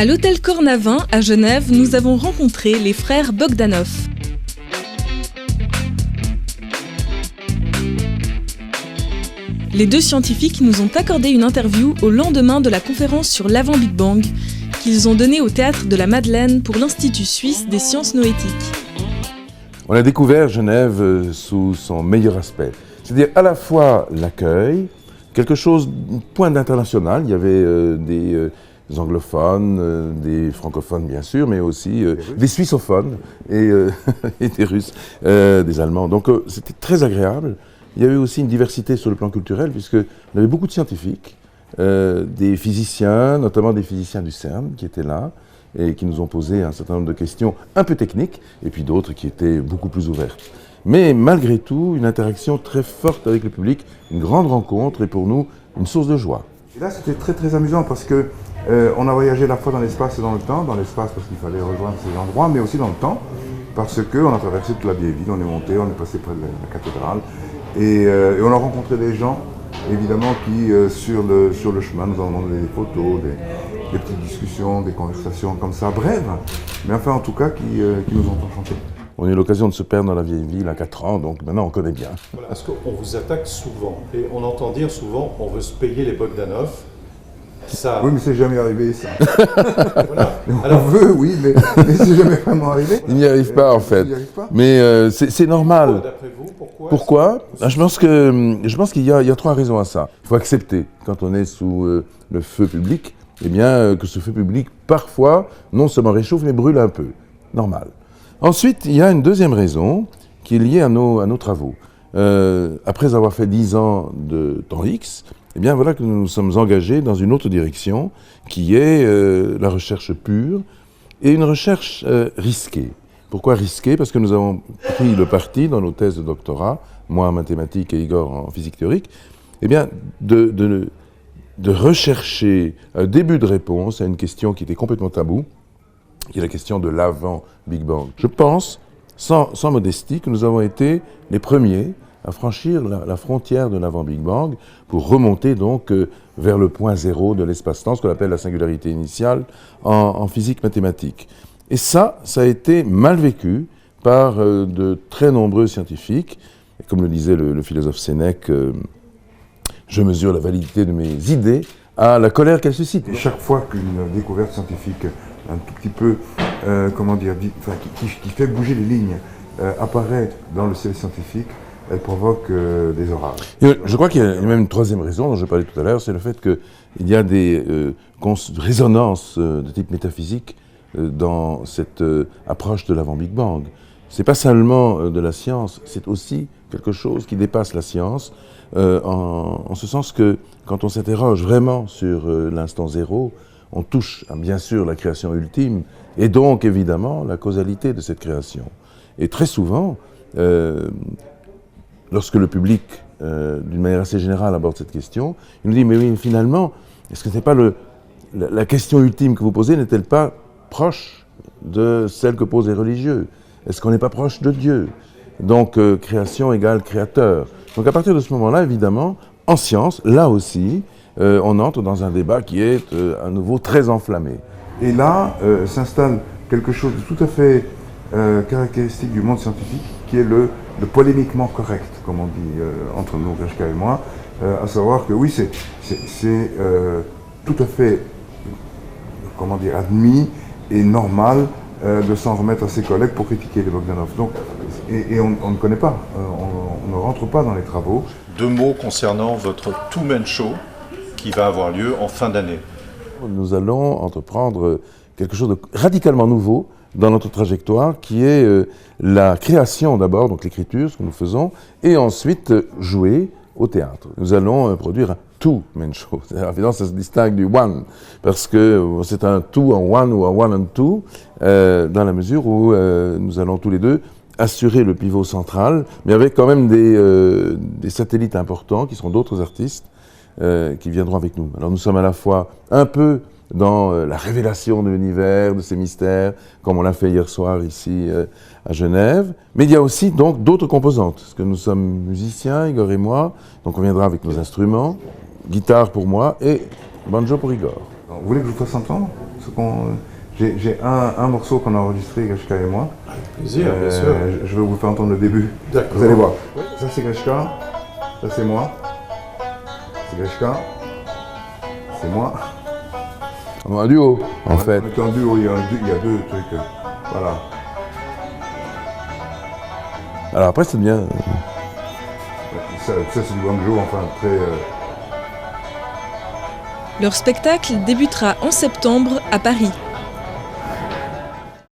À l'hôtel Cornavin, à Genève, nous avons rencontré les frères Bogdanov. Les deux scientifiques nous ont accordé une interview au lendemain de la conférence sur l'avant Big Bang qu'ils ont donnée au Théâtre de la Madeleine pour l'Institut suisse des sciences noétiques. On a découvert Genève sous son meilleur aspect, c'est-à-dire à la fois l'accueil, quelque chose, point d'international, il y avait des anglophones, des francophones bien sûr, mais aussi des suissophones et des Russes, des Allemands. Donc c'était très agréable. Il y avait aussi une diversité sur le plan culturel, puisqu'on avait beaucoup de scientifiques, des physiciens, notamment des physiciens du CERN qui étaient là et qui nous ont posé un certain nombre de questions un peu techniques, et puis d'autres qui étaient beaucoup plus ouvertes. Mais malgré tout, une interaction très forte avec le public, une grande rencontre et pour nous, une source de joie. Et là, c'était très très amusant parce que on a voyagé à la fois dans l'espace et dans le temps. Dans l'espace parce qu'il fallait rejoindre ces endroits, mais aussi dans le temps parce qu'on a traversé toute la vieille ville, on est monté, on est passé près de la cathédrale et on a rencontré des gens, évidemment, qui sur le chemin nous ont demandé des photos, des petites discussions, des conversations comme ça, brèves, mais enfin en tout cas qui nous ont enchantés. On a eu l'occasion de se perdre dans la vieille ville à 4 ans, donc maintenant on connaît bien. Voilà, parce qu'on vous attaque souvent, et on entend dire souvent on veut se payer les Bogdanov. Ça... Oui, mais c'est jamais arrivé ça. Voilà. Alors, on veut, oui, mais c'est jamais vraiment arrivé. Il n'y arrive pas en fait. Pas. Mais c'est normal. D'après vous, pourquoi Je pense qu'il y a 3 raisons à ça. Il faut accepter, quand on est sous le feu public, eh bien, que ce feu public, parfois, non seulement réchauffe, mais brûle un peu. Normal. Ensuite, il y a une deuxième raison qui est liée à nos travaux. Après avoir fait 10 ans de temps X, eh bien voilà que nous nous sommes engagés dans une autre direction qui est la recherche pure et une recherche risquée. Pourquoi risquée ? Parce que nous avons pris le parti dans nos thèses de doctorat, moi en mathématiques et Igor en physique théorique, eh bien de rechercher un début de réponse à une question qui était complètement taboue, qui est la question de l'avant Big Bang. Je pense, sans modestie, que nous avons été les premiers à franchir la frontière de l'avant Big Bang pour remonter donc vers le point zéro de l'espace-temps, ce qu'on appelle la singularité initiale en physique mathématique. Et ça a été mal vécu par de très nombreux scientifiques. Et comme le disait le philosophe Sénèque, je mesure la validité de mes idées à la colère qu'elles suscitent. Et chaque fois qu'une découverte scientifique un tout petit peu, qui fait bouger les lignes, apparaît dans le ciel scientifique, elle provoque des orages. Et je crois qu'il y a même une troisième raison dont je parlais tout à l'heure, c'est le fait qu'il y a des résonances de type métaphysique dans cette approche de l'avant Big Bang. C'est pas seulement de la science, c'est aussi quelque chose qui dépasse la science, en ce sens que quand on s'interroge vraiment sur l'instant zéro, on touche bien sûr la création ultime et donc évidemment la causalité de cette création. Et très souvent, lorsque le public, d'une manière assez générale, aborde cette question, il nous dit « mais oui, finalement, est-ce que ce n'est pas la question ultime que vous posez n'est-elle pas proche de celle que posent les religieux? Est-ce qu'on n'est pas proche de Dieu? Donc, création égale créateur. » Donc à partir de ce moment-là, évidemment, en science, là aussi, on entre dans un débat qui est à nouveau très enflammé. Et là, s'installe quelque chose de tout à fait caractéristique du monde scientifique, qui est le polémiquement correct, comme on dit entre nous, Grishka et moi, à savoir que oui, c'est tout à fait, admis et normal de s'en remettre à ses collègues pour critiquer les Bogdanov. Donc, et on ne connaît pas, on ne rentre pas dans les travaux. 2 mots concernant votre two-man show qui va avoir lieu en fin d'année. Nous allons entreprendre quelque chose de radicalement nouveau dans notre trajectoire, qui est la création d'abord, donc l'écriture, ce que nous faisons, et ensuite jouer au théâtre. Nous allons produire un two-man show. Évidemment, ça se distingue du one, parce que c'est un two en one ou un one and two, dans la mesure où nous allons tous les deux assurer le pivot central, mais avec quand même des satellites importants, qui seront d'autres artistes, qui viendront avec nous. Alors nous sommes à la fois un peu dans la révélation de l'univers, de ses mystères, comme on l'a fait hier soir ici à Genève. Mais il y a aussi donc d'autres composantes, parce que nous sommes musiciens, Igor et moi, donc on viendra avec nos instruments, guitare pour moi et banjo pour Igor. Vous voulez que je vous fasse entendre ? J'ai un morceau qu'on a enregistré, Grishka et moi. Avec plaisir, bien sûr. Je vais vous faire entendre le début. D'accord. Vous allez voir. Ça c'est Grishka, ça c'est moi. C'est Grishka, c'est moi. On a un duo, en fait. On est en duo, il y a deux trucs. Voilà. Alors après, c'est bien. Ça c'est du banjo, enfin très... Leur spectacle débutera en septembre à Paris.